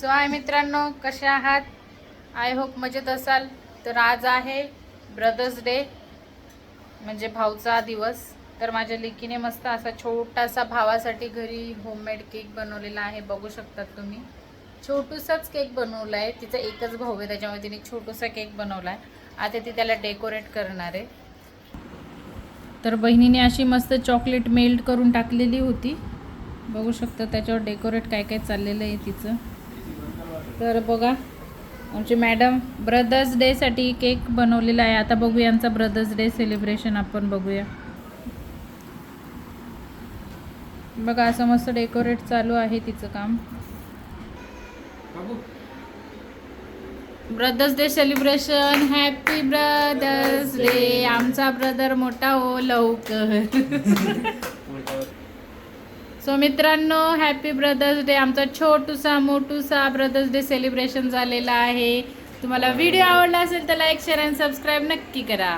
So हाय मित्रांनो, कसे आहात? आय होप मजेत असाल. तर आज आहे ब्रदर्स डे, म्हणजे भाऊचा दिवस. तर माझ्या लेकीने मस्त असा छोटासा भावासाठी घरी होममेड केक बनवलेला आहे. बघू शकतात तुम्ही. छोटूसाच केक बनवला आहे. तिचा एकच भाऊ आहे, त्याच्यामुळे तिने छोटूसा केक बनवला आहे. आता ती त्याला डेकोरेट करणार आहे. तर बहिणीने अशी मस्त चॉकलेट मेल्ट करून टाकलेली होती. बघू शकता त्याच्यावर डेकोरेट काय काय चाललेलं आहे तिचं. तर बघा, आमची मॅडम ब्रदर्स डेसाठी केक बनवलेला आहे. आता बघूया यांचा ब्रदर्स डे सेलिब्रेशन आपण बघूया. बघा असं मस्त डेकोरेट चालू आहे तिचं काम. Brothers day celebration. Happy brothers day. आमचा ब्रदर मोठा हो लवकर. सो मित्रांनो, हॅपी ब्रदर्स डे. आमचा छोटूसा मोठूसा ब्रदर्स डे सेलिब्रेशन झालेला आहे. तुम्हाला व्हिडिओ आवडला असेल तर लाईक शेअर आणि सबस्क्राईब नक्की करा.